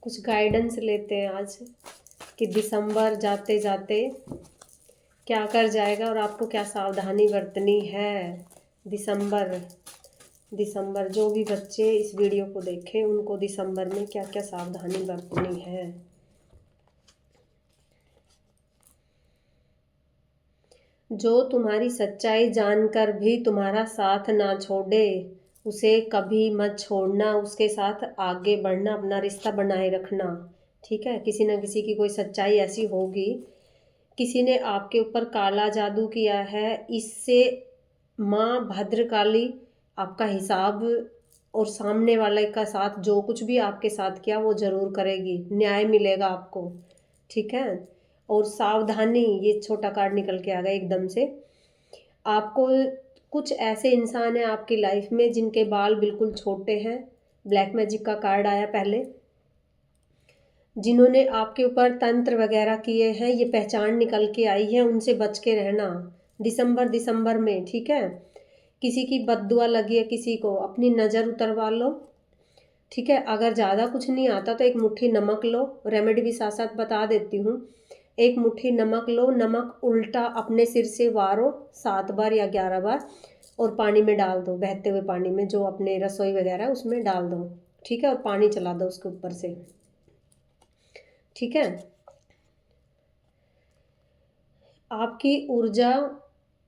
कुछ गाइडेंस लेते हैं आज कि दिसंबर जाते जाते क्या कर जाएगा और आपको क्या सावधानी बरतनी है। दिसंबर दिसंबर जो भी बच्चे इस वीडियो को देखें उनको दिसंबर में क्या क्या सावधानी बरतनी है। जो तुम्हारी सच्चाई जानकर भी तुम्हारा साथ ना छोड़े उसे कभी मत छोड़ना, उसके साथ आगे बढ़ना, अपना रिश्ता बनाए रखना। ठीक है, किसी ना किसी की कोई सच्चाई ऐसी होगी, किसी ने आपके ऊपर काला जादू किया है, इससे माँ भद्रकाली आपका हिसाब और सामने वाले का साथ जो कुछ भी आपके साथ किया वो ज़रूर करेगी, न्याय मिलेगा आपको। ठीक है, और सावधानी, ये छोटा कार्ड निकल के आ गया एकदम से। आपको कुछ ऐसे इंसान हैं आपकी लाइफ में जिनके बाल बिल्कुल छोटे हैं, ब्लैक मैजिक का कार्ड आया पहले, जिन्होंने आपके ऊपर तंत्र वगैरह किए हैं, ये पहचान निकल के आई है, उनसे बच के रहना दिसंबर में। ठीक है, किसी की बद्दुआ लगी है किसी को, अपनी नज़र उतरवा लो। ठीक है, अगर ज़्यादा कुछ नहीं आता तो एक मुट्ठी नमक लो, रेमेडी भी साथ साथ बता देती हूँ। एक मुट्ठी नमक लो, नमक उल्टा अपने सिर से वारो 7 बार या 11 बार और पानी में डाल दो, बहते हुए पानी में, जो अपने रसोई वगैरह है उसमें डाल दो। ठीक है, और पानी चला दो उसके ऊपर से। ठीक है, आपकी ऊर्जा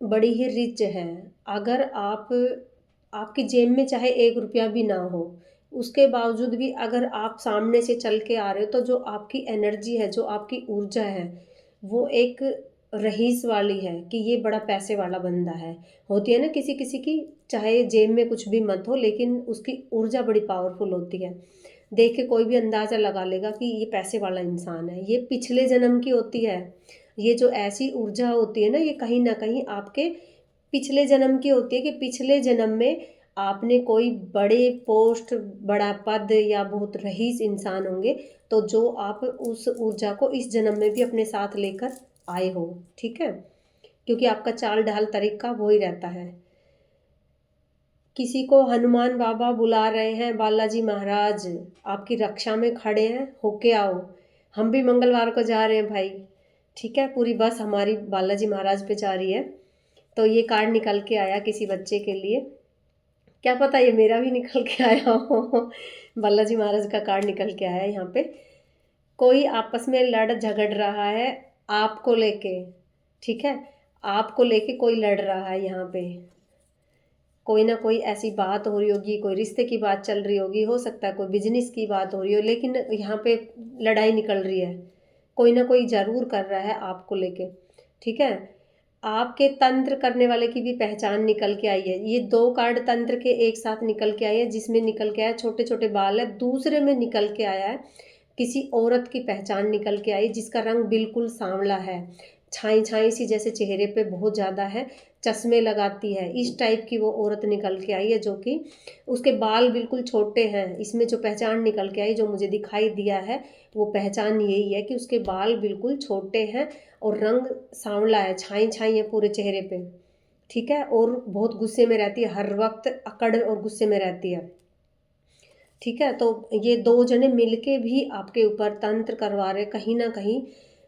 बड़ी ही रिच है। अगर आपकी जेब में चाहे 1 रुपया भी ना हो, उसके बावजूद भी अगर आप सामने से चल के आ रहे हो तो जो आपकी एनर्जी है, जो आपकी ऊर्जा है, वो एक रईस वाली है कि ये बड़ा पैसे वाला बंदा है। होती है ना किसी किसी की, चाहे जेब में कुछ भी मत हो लेकिन उसकी ऊर्जा बड़ी पावरफुल होती है। देख के कोई भी अंदाज़ा लगा लेगा कि ये पैसे वाला इंसान है, ये पिछले जन्म की होती है। ये जो ऐसी ऊर्जा होती है ना, ये कहीं ना कहीं आपके पिछले जन्म की होती है कि पिछले जन्म में आपने कोई बड़े पोस्ट, बड़ा पद या बहुत रईस इंसान होंगे, तो जो आप उस ऊर्जा को इस जन्म में भी अपने साथ लेकर आए हो। ठीक है, क्योंकि आपका चाल ढाल तरीका वो ही रहता है। किसी को हनुमान बाबा बुला रहे हैं, बालाजी महाराज आपकी रक्षा में खड़े हैं, होके आओ। हम भी मंगलवार को जा रहे हैं भाई। ठीक है, पूरी बस हमारी बालाजी महाराज पे जा रही है। तो ये कार्ड निकल के आया किसी बच्चे के लिए, क्या पता ये मेरा भी निकल के आया हो। बालाजी महाराज का कार्ड निकल के आया यहाँ पे। कोई आपस में लड़ झगड़ रहा है आपको लेके। ठीक है, आपको लेके कोई लड़ रहा है यहाँ पे, कोई ना कोई ऐसी बात हो रही होगी, कोई रिश्ते की बात चल रही होगी, हो सकता है कोई बिजनेस की बात हो रही हो, लेकिन यहाँ पे लड़ाई निकल रही है, कोई ना कोई ज़रूर कर रहा है आपको लेके। ठीक है, आपके तंत्र करने वाले की भी पहचान निकल के आई है। ये 2 कार्ड तंत्र के एक साथ निकल के आए हैं, जिसमें निकल के आया छोटे छोटे बाल है, दूसरे में निकल के आया है किसी औरत की पहचान निकल के आई जिसका रंग बिल्कुल सांवला है, छाई छाई सी जैसे चेहरे पे बहुत ज़्यादा है, चश्मे लगाती है, इस टाइप की वो औरत निकल के आई है, जो कि उसके बाल बिल्कुल छोटे हैं। इसमें जो पहचान निकल के आई, जो मुझे दिखाई दिया है, वो पहचान यही है कि उसके बाल बिल्कुल छोटे हैं और रंग सांवला है, छाई छाई है पूरे चेहरे पे। ठीक है, और बहुत गुस्से में रहती है, हर वक्त अकड़ और गुस्से में रहती है। ठीक है, तो ये 2 जने मिलके भी आपके ऊपर तंत्र करवा रहे कहीं ना कहीं।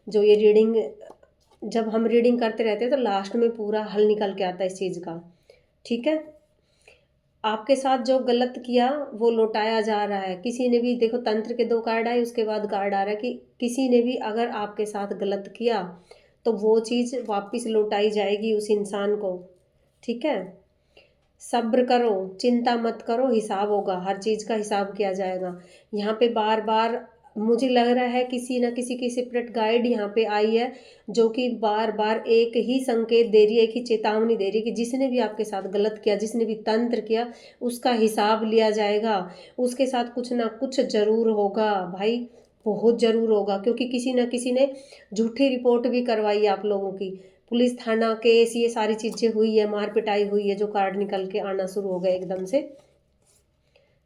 जो ये रीडिंग, जब हम रीडिंग करते रहते हैं तो लास्ट में पूरा हल निकल के आता है इस चीज़ का। ठीक है, आपके साथ जो गलत किया वो लौटाया जा रहा है। किसी ने भी, देखो तंत्र के 2 कार्ड आए, उसके बाद कार्ड आ रहा है कि किसी ने भी अगर आपके साथ गलत किया तो वो चीज़ वापस लौटाई जाएगी उस इंसान को। ठीक है, सब्र करो, चिंता मत करो, हिसाब होगा, हर चीज़ का हिसाब किया जाएगा। यहाँ पे बार बार मुझे लग रहा है किसी न किसी की सेपरेट गाइड यहाँ पे आई है, जो कि बार बार एक ही संकेत दे रही है, एक ही चेतावनी दे रही है कि जिसने भी आपके साथ गलत किया, जिसने भी तंत्र किया, उसका हिसाब लिया जाएगा। उसके साथ कुछ ना कुछ ज़रूर होगा भाई, बहुत ज़रूर होगा, क्योंकि किसी न किसी ने झूठी रिपोर्ट भी करवाई है आप लोगों की। पुलिस थाना केस, ये सारी चीज़ें हुई है, मार पिटाई हुई है, जो कार्ड निकल के आना शुरू हो गए एकदम से।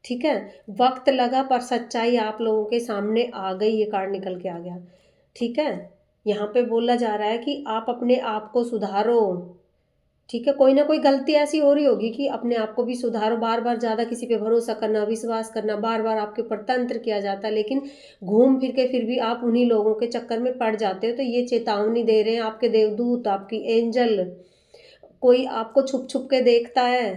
ठीक है, वक्त लगा पर सच्चाई आप लोगों के सामने आ गई, ये कार्ड निकल के आ गया। ठीक है, यहाँ पे बोला जा रहा है कि आप अपने आप को सुधारो। ठीक है, कोई ना कोई गलती ऐसी हो रही होगी कि अपने आप को भी सुधारो। बार बार ज़्यादा किसी पे भरोसा करना, विश्वास करना, बार बार आपके ऊपर तंत्र किया जाता है, लेकिन घूम फिर के फिर भी आप उन्हीं लोगों के चक्कर में पड़ जाते हो। तो ये चेतावनी दे रहे हैं आपके देवदूत, आपकी एंजल, कोई आपको छुप छुप के देखता है।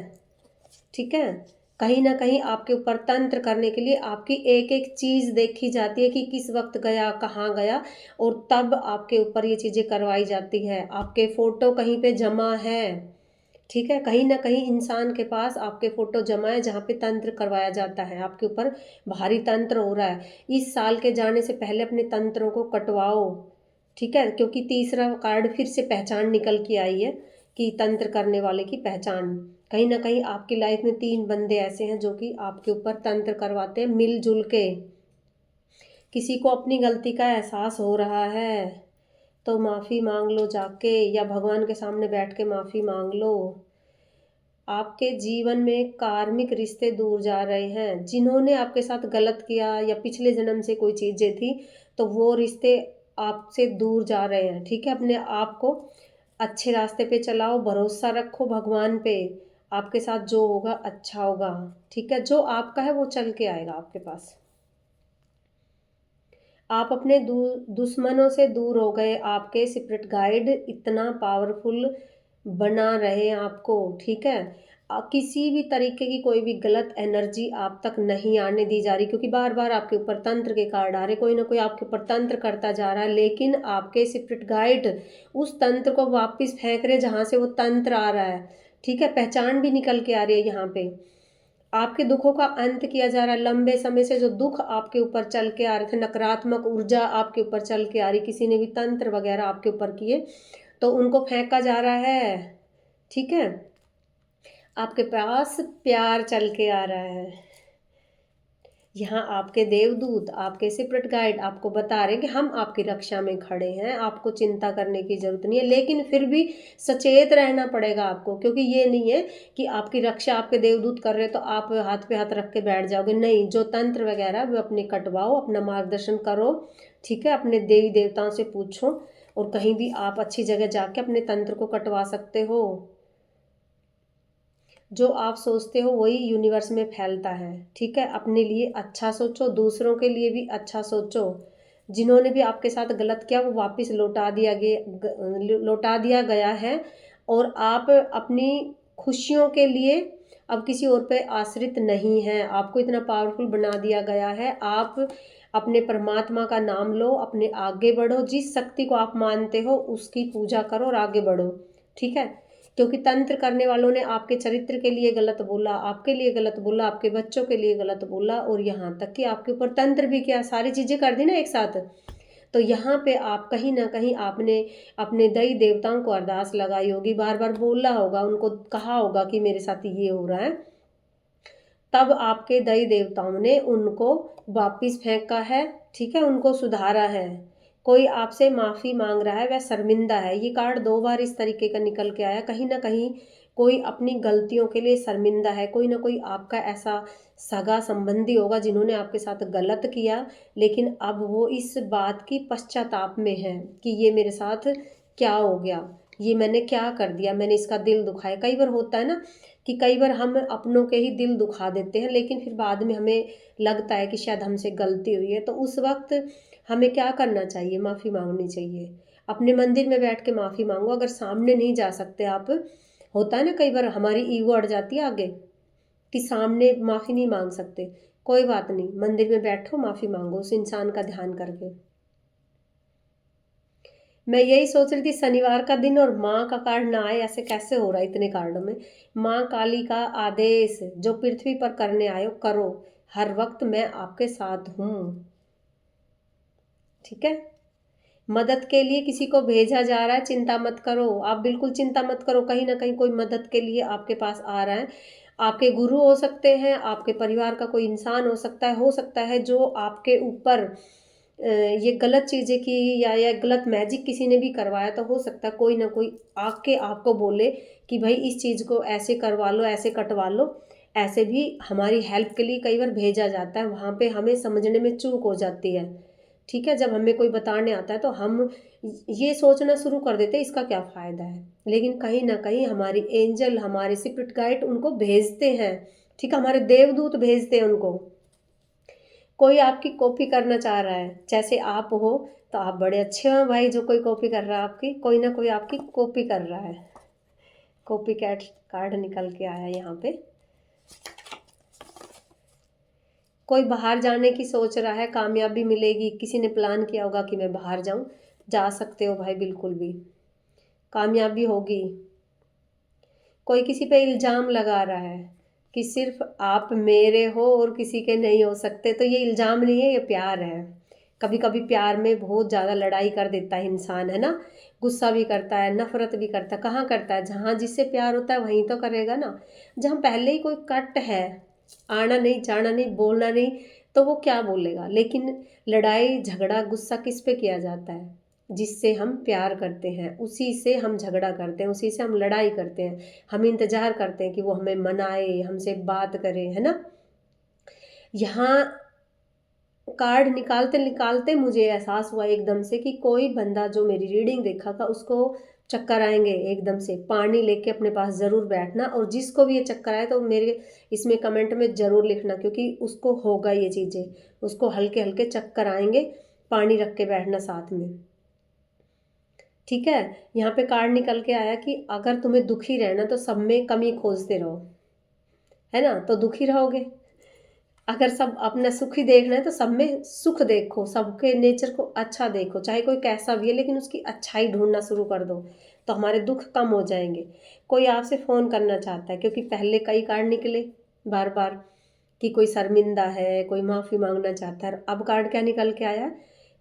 ठीक है, कहीं ना कहीं आपके ऊपर तंत्र करने के लिए आपकी एक एक चीज़ देखी जाती है कि किस वक्त गया, कहाँ गया, और तब आपके ऊपर ये चीज़ें करवाई जाती है। आपके फ़ोटो कहीं पे जमा है, ठीक है, कहीं ना कहीं इंसान के पास आपके फ़ोटो जमा है जहाँ पे तंत्र करवाया जाता है, आपके ऊपर भारी तंत्र हो रहा है। इस साल के जाने से पहले अपने तंत्रों को कटवाओ, ठीक है, क्योंकि तीसरा कार्ड फिर से पहचान निकल के आई है कि तंत्र करने वाले की पहचान। कहीं ना कहीं आपकी लाइफ में 3 बंदे ऐसे हैं जो कि आपके ऊपर तंत्र करवाते हैं मिलजुल के। किसी को अपनी गलती का एहसास हो रहा है तो माफ़ी मांग लो जाके, या भगवान के सामने बैठ के माफ़ी मांग लो। आपके जीवन में कार्मिक रिश्ते दूर जा रहे हैं। जिन्होंने आपके साथ गलत किया या पिछले जन्म से कोई चीज़ें थी, तो वो रिश्ते आपसे दूर जा रहे हैं। ठीक है, अपने आप को अच्छे रास्ते पे चलाओ, भरोसा रखो भगवान पे। आपके साथ जो होगा अच्छा होगा। ठीक है, जो आपका है वो चल के आएगा आपके पास। आप अपने दुश्मनों से दूर हो गए। आपके स्पिरिट गाइड इतना पावरफुल बना रहे आपको। ठीक है, किसी भी तरीके की कोई भी गलत एनर्जी आप तक नहीं आने दी जा रही, क्योंकि बार बार आपके ऊपर तंत्र के कार्ड आ रहे, कोई ना कोई आपके ऊपर तंत्र करता जा रहा है, लेकिन आपके स्पिरिट गाइड उस तंत्र को वापस फेंक रहे जहाँ से वो तंत्र आ रहा है। ठीक है, पहचान भी निकल के आ रही है यहाँ पे। आपके दुखों का अंत किया जा रहा है। लंबे समय से जो दुख आपके ऊपर चल के आ रहे थे, नकारात्मक ऊर्जा आपके ऊपर चल के आ रही, किसी ने भी तंत्र वगैरह आपके ऊपर किए, तो उनको फेंका जा रहा है। ठीक है, आपके पास प्यार चल के आ रहा है। यहाँ आपके देवदूत, आपके स्पिरिट गाइड आपको बता रहे हैं कि हम आपकी रक्षा में खड़े हैं, आपको चिंता करने की जरूरत नहीं है। लेकिन फिर भी सचेत रहना पड़ेगा आपको, क्योंकि ये नहीं है कि आपकी रक्षा आपके देवदूत कर रहे तो आप हाथ पे हाथ रख के बैठ जाओगे। नहीं, जो तंत्र वगैरह वो अपने कटवाओ, अपना मार्गदर्शन करो। ठीक है, अपने देवी देवताओं से पूछो, और कहीं भी आप अच्छी जगह जाके अपने तंत्र को कटवा सकते हो। जो आप सोचते हो वही यूनिवर्स में फैलता है। ठीक है, अपने लिए अच्छा सोचो, दूसरों के लिए भी अच्छा सोचो। जिन्होंने भी आपके साथ गलत किया वो वापस लौटा दिया गया है, और आप अपनी खुशियों के लिए अब किसी और पे आश्रित नहीं हैं। आपको इतना पावरफुल बना दिया गया है। आप अपने परमात्मा का नाम लो, अपने आगे बढ़ो, जिस शक्ति को आप मानते हो उसकी पूजा करो और आगे बढ़ो। ठीक है, क्योंकि तंत्र करने वालों ने आपके चरित्र के लिए गलत बोला, आपके लिए गलत बोला, आपके बच्चों के लिए गलत बोला, और यहाँ तक कि आपके ऊपर तंत्र भी किया, सारी चीज़ें कर दी ना एक साथ। तो यहाँ पे आप कहीं ना कहीं आपने अपने दई देवताओं को अरदास लगाई होगी, बार बार बोला होगा, उनको कहा होगा कि मेरे साथ ये हो रहा है। तब आपके दई देवताओं ने उनको वापिस फेंका है। ठीक है, उनको सुधारा है। कोई आपसे माफ़ी मांग रहा है, वह शर्मिंदा है। ये कार्ड 2 बार इस तरीके का निकल के आया। कहीं ना कहीं कोई अपनी गलतियों के लिए शर्मिंदा है। कोई ना कोई आपका ऐसा सगा संबंधी होगा जिन्होंने आपके साथ गलत किया, लेकिन अब वो इस बात की पश्चाताप में है कि ये मेरे साथ क्या हो गया, ये मैंने क्या कर दिया, मैंने इसका दिल दुखाया। कई बार होता है ना कि कई बार हम अपनों के ही दिल दुखा देते हैं, लेकिन फिर बाद में हमें लगता है कि शायद हमसे गलती हुई है। तो उस वक्त हमें क्या करना चाहिए? माफ़ी मांगनी चाहिए। अपने मंदिर में बैठ के माफ़ी मांगो। अगर सामने नहीं जा सकते आप, होता है ना कई बार हमारी ईगो अड़ जाती है आगे कि सामने माफ़ी नहीं मांग सकते, कोई बात नहीं, मंदिर में बैठो, माफ़ी मांगो उस इंसान का ध्यान करके। मैं यही सोच रही थी शनिवार का दिन और माँ का कार्ड ना आए, ऐसे कैसे हो रहा है इतने कार्डों में। माँ काली का आदेश, जो पृथ्वी पर करने आए हो करो, हर वक्त मैं आपके साथ हूँ। ठीक है, मदद के लिए किसी को भेजा जा रहा है, चिंता मत करो, आप बिल्कुल चिंता मत करो। कहीं ना कहीं कोई मदद के लिए आपके पास आ रहा है। आपके गुरु हो सकते हैं, आपके परिवार का कोई इंसान हो सकता है जो आपके ऊपर ये गलत चीज़ें की, या गलत मैजिक किसी ने भी करवाया, तो हो सकता है कोई ना कोई आके आपको बोले कि भाई इस चीज़ को ऐसे करवा लो, ऐसे कटवा लो। ऐसे भी हमारी हेल्प के लिए कई बार भेजा जाता है, वहाँ पे हमें समझने में चूक हो जाती है। ठीक है, जब हमें कोई बताने आता है तो हम ये सोचना शुरू कर देते हैं इसका क्या फ़ायदा है, लेकिन कहीं ना कहीं हमारी एंजल, हमारे स्पिरिट गाइड उनको भेजते हैं। ठीक है, हमारे देवदूत भेजते हैं उनको। कोई आपकी कॉपी करना चाह रहा है, जैसे आप हो तो आप बड़े अच्छे हो भाई, जो कोई कॉपी कर रहा है आपकी, कोई ना कोई आपकी कॉपी कर रहा है। कॉपी कैट कार्ड निकल के आया यहाँ पे। कोई बाहर जाने की सोच रहा है, कामयाबी मिलेगी, किसी ने प्लान किया होगा कि मैं बाहर जाऊं, जा सकते हो भाई, बिल्कुल भी कामयाबी होगी। कोई किसी पे इल्ज़ाम लगा रहा है कि सिर्फ आप मेरे हो और किसी के नहीं हो सकते, तो ये इल्ज़ाम नहीं है, ये प्यार है। कभी कभी प्यार में बहुत ज़्यादा लड़ाई कर देता है इंसान, है ना, गुस्सा भी करता है, नफरत भी करता है। कहाँ करता है, जहाँ जिससे प्यार होता है वहीं तो करेगा ना। जहाँ पहले ही कोई कट है, आना नहीं, जाना नहीं, बोलना नहीं, तो वो क्या बोलेगा। लेकिन लड़ाई झगड़ा गुस्सा किस पे किया जाता है, जिससे हम प्यार करते हैं उसी से हम झगड़ा करते हैं, उसी से हम लड़ाई करते हैं। हम इंतज़ार करते हैं कि वो हमें मनाए, हमसे बात करे, है ना। यहाँ कार्ड निकालते निकालते मुझे एहसास हुआ एकदम से कि कोई बंदा जो मेरी रीडिंग देखा था उसको चक्कर आएंगे एकदम से। पानी लेके अपने पास ज़रूर बैठना, और जिसको भी ये चक्कर आए तो मेरे इसमें कमेंट में ज़रूर लिखना, क्योंकि उसको होगा ये चीज़ें, उसको हल्के हल्के चक्कर आएंगे। पानी रख के बैठना साथ में, ठीक है। यहाँ पे कार्ड निकल के आया कि अगर तुम्हें दुखी रहना तो सब में कमी खोजते रहो, है ना, तो दुखी रहोगे। अगर सब अपना सुख ही देखना है तो सब में सुख देखो, सबके नेचर को अच्छा देखो, चाहे कोई कैसा भी है लेकिन उसकी अच्छाई ढूंढना शुरू कर दो, तो हमारे दुख कम हो जाएंगे। कोई आपसे फ़ोन करना चाहता है, क्योंकि पहले कई कार्ड निकले बार बार कि कोई शर्मिंदा है, कोई माफ़ी मांगना चाहता है। अब कार्ड क्या निकल के आया,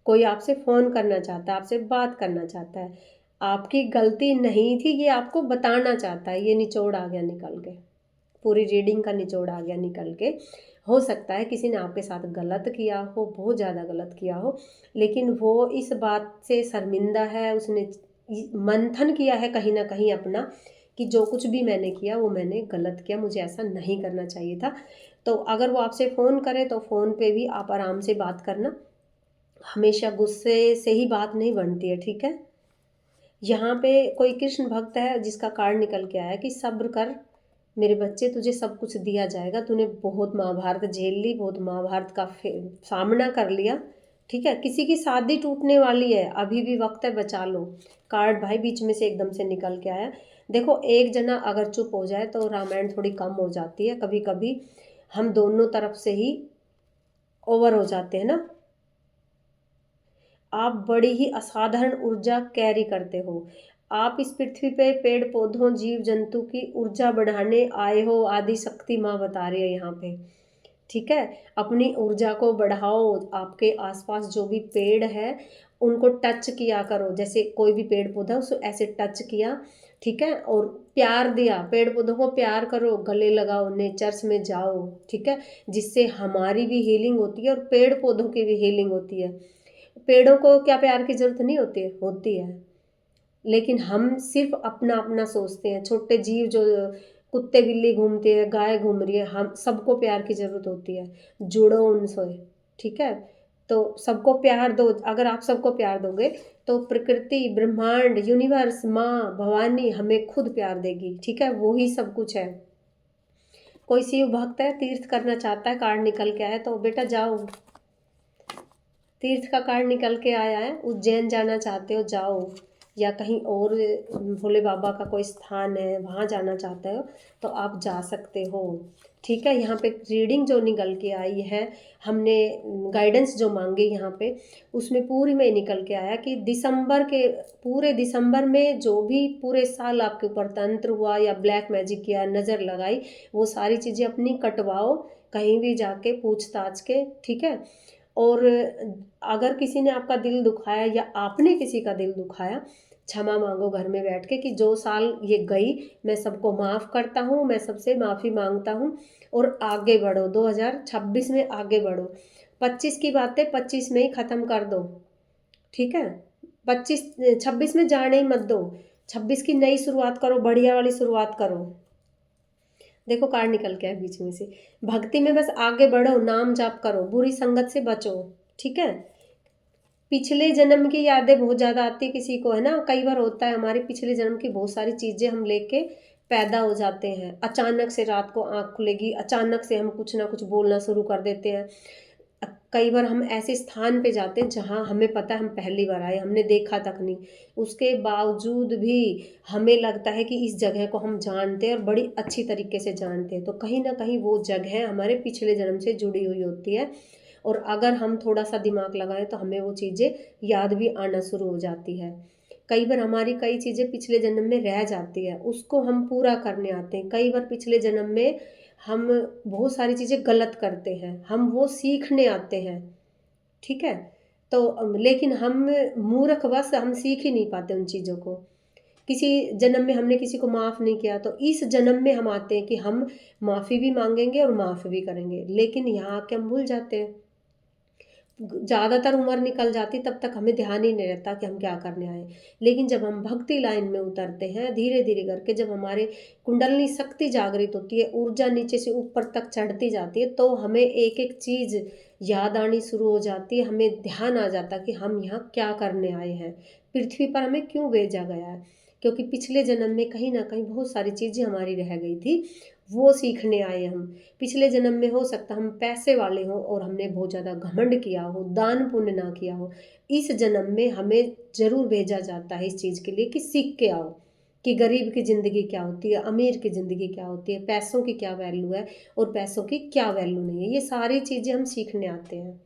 कोई आपसे फ़ोन करना चाहता है, आपसे बात करना चाहता है, आपकी गलती नहीं थी ये आपको बताना चाहता है। ये निचोड़ आ गया निकल के, पूरी रीडिंग का निचोड़ आ गया निकल के। हो सकता है किसी ने आपके साथ गलत किया हो, बहुत ज़्यादा गलत किया हो, लेकिन वो इस बात से शर्मिंदा है, उसने मंथन किया है कहीं ना कहीं अपना, कि जो कुछ भी मैंने किया वो मैंने गलत किया, मुझे ऐसा नहीं करना चाहिए था। तो अगर वो आपसे फ़ोन करे तो फ़ोन पे भी आप आराम से बात करना, हमेशा गुस्से से ही बात नहीं बनती है, ठीक है। यहाँ पे कोई कृष्ण भक्त है जिसका कार्ड निकल के आया कि सब्र कर मेरे बच्चे, तुझे सब कुछ दिया जाएगा, तूने बहुत महाभारत झेल ली, बहुत महाभारत का सामना कर लिया, ठीक है। किसी की शादी टूटने वाली है, अभी भी वक्त है, बचा लो। कार्ड भाई बीच में से एकदम से निकल के आया। देखो, एक जना अगर चुप हो जाए तो रामायण थोड़ी कम हो जाती है, कभी कभी हम दोनों तरफ से ही ओवर हो जाते हैं ना। आप बड़ी ही असाधारण ऊर्जा कैरी करते हो। आप इस पृथ्वी पे पेड़ पौधों जीव जंतु की ऊर्जा बढ़ाने आए हो, आदि शक्ति माँ बता रही है यहाँ पे, ठीक है। अपनी ऊर्जा को बढ़ाओ, आपके आसपास जो भी पेड़ है उनको टच किया करो, जैसे कोई भी पेड़ पौधा उसको ऐसे टच किया, ठीक है, और प्यार दिया, पेड़ पौधों को प्यार करो, गले लगाओ, नेचर्स में जाओ, ठीक है, जिससे हमारी भी हीलिंग होती है और पेड़ पौधों की भी हीलिंग होती है। पेड़ों को क्या प्यार की जरूरत नहीं होती है, होती है, लेकिन हम सिर्फ अपना अपना सोचते हैं। छोटे जीव जो कुत्ते बिल्ली घूमते हैं, गाय घूम रही है, हम सबको प्यार की ज़रूरत होती है, जुड़ो उनसे, ठीक है। तो सबको प्यार दो, अगर आप सबको प्यार दोगे तो प्रकृति, ब्रह्मांड, यूनिवर्स, माँ भवानी हमें खुद प्यार देगी, ठीक है, वो ही सब कुछ है। कोई शिव भक्त है, तीर्थ करना चाहता है, कार्ड निकल के आया, तो बेटा जाओ, तीर्थ का कार्ड निकल के आया है, उज्जैन जाना चाहते हो जाओ, या कहीं और भोले बाबा का कोई स्थान है वहाँ जाना चाहते हो तो आप जा सकते हो, ठीक है। यहाँ पे रीडिंग जो निकल के आई है, हमने गाइडेंस जो मांगी यहाँ पे, उसमें पूरी में निकल के आया कि दिसंबर के, पूरे दिसंबर में जो भी पूरे साल आपके ऊपर तंत्र हुआ या ब्लैक मैजिक किया, नज़र लगाई, वो सारी चीज़ें अपनी कटवाओ कहीं भी जाके पूछताछ के, ठीक है। और अगर किसी ने आपका दिल दुखाया या आपने किसी का दिल दुखाया, क्षमा मांगो घर में बैठ के कि जो साल ये गई मैं सबको माफ़ करता हूँ, मैं सबसे माफ़ी मांगता हूँ, और आगे बढ़ो, 2026 में आगे बढ़ो। 25 की बातें 25 में ही ख़त्म कर दो, ठीक है। 26 में जाने ही मत दो, 26 की नई शुरुआत करो, बढ़िया वाली शुरुआत करो। देखो कार्ड निकल के है बीच में से, भक्ति में बस आगे बढ़ो, नाम जाप करो, बुरी संगत से बचो, ठीक है। पिछले जन्म की यादें बहुत ज़्यादा आती है किसी को, है ना। कई बार होता है हमारे पिछले जन्म की बहुत सारी चीज़ें हम लेके पैदा हो जाते हैं। अचानक से रात को आँख खुलेगी, अचानक से हम कुछ ना कुछ बोलना शुरू कर देते हैं। कई बार हम ऐसे स्थान पे जाते हैं जहाँ हमें पता है हम पहली बार आए, हमने देखा तक नहीं। उसके बावजूद भी हमें लगता है कि इस जगह को हम जानते हैं और बड़ी अच्छी तरीके से जानते हैं। तो कहीं न कहीं वो जगह हमारे पिछले जन्म से जुड़ी हुई होती है, और अगर हम थोड़ा-सा दिमाग लगाएँ तो हमें वो चीज़ें याद भी आना शुरू हो जाती है। कई बार हमारी कई चीज़ें पिछले जन्म में रह जाती है, उसको हम पूरा करने आते हैं। कई बार पिछले जन्म में हम बहुत सारी चीज़ें गलत करते हैं, हम वो सीखने आते हैं, ठीक है? तो लेकिन हम मूर्खवश हम सीख ही नहीं पाते उन चीज़ों को। किसी जन्म में हमने किसी को माफ़ नहीं किया, तो इस जन्म में हम आते हैं कि हम माफ़ी भी माँगेंगे और माफ़ भी करेंगे, लेकिन यहाँ आके हम भूल जाते हैं। ज़्यादातर उम्र निकल जाती तब तक हमें ध्यान ही नहीं रहता कि हम क्या करने आए। लेकिन जब हम भक्ति लाइन में उतरते हैं धीरे-धीरे करके, जब हमारे कुंडलिनी शक्ति जागृत होती है, ऊर्जा नीचे से ऊपर तक चढ़ती जाती है, तो हमें एक-एक चीज़ याद आनी शुरू हो जाती है। हमें ध्यान आ जाता है कि हम यहाँ क्या करने आए हैं, पृथ्वी पर हमें क्यों भेजा गया है। क्योंकि पिछले जन्म में कहीं न कहीं बहुत सारी चीज़ें हमारी रह गई थी, वो सीखने आए हम। पिछले जन्म में हो सकता हम पैसे वाले हों और हमने बहुत ज़्यादा घमंड किया हो, दान पुण्य ना किया हो। इस जन्म में हमें ज़रूर भेजा जाता है इस चीज़ के लिए कि सीख के आओ, कि गरीब की ज़िंदगी क्या होती है, अमीर की ज़िंदगी क्या होती है, पैसों की क्या वैल्यू है और पैसों की क्या वैल्यू नहीं है। ये सारी चीज़ें हम सीखने आते हैं।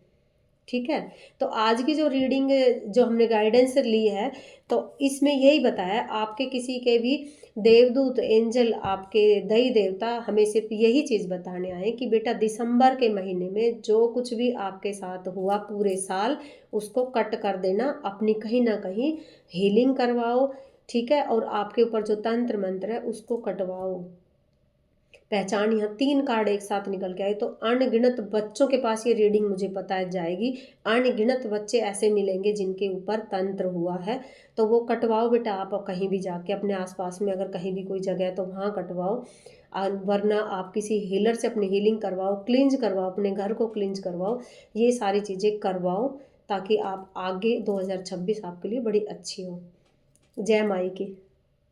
ठीक है? तो आज की जो रीडिंग जो हमने गाइडेंस ली है, तो इसमें यही बताया है आपके किसी के भी देवदूत, एंजल, आपके दई देवता हमें सिर्फ़ यही चीज़ बताने आए कि बेटा दिसंबर के महीने में जो कुछ भी आपके साथ हुआ पूरे साल, उसको कट कर देना, अपनी कहीं न कहीं हीलिंग करवाओ, ठीक है? और आपके ऊपर जो तंत्र मंत्र है उसको कटवाओ। पहचान, यहाँ 3 कार्ड एक साथ निकल के आए, तो अनगिनत बच्चों के पास ये रीडिंग मुझे पता है जाएगी। अनगिनत बच्चे ऐसे मिलेंगे जिनके ऊपर तंत्र हुआ है, तो वो कटवाओ बेटा आप कहीं भी जाके अपने आस-पास में अगर कहीं भी कोई जगह है तो वहाँ कटवाओ। वरना आप किसी हीलर से अपनी हीलिंग करवाओ, क्लींज करवाओ, अपने घर को क्लींज करवाओ। ये सारी चीज़ें करवाओ ताकि आप आगे 2026 आपके लिए बड़ी अच्छी हो। जय माई की।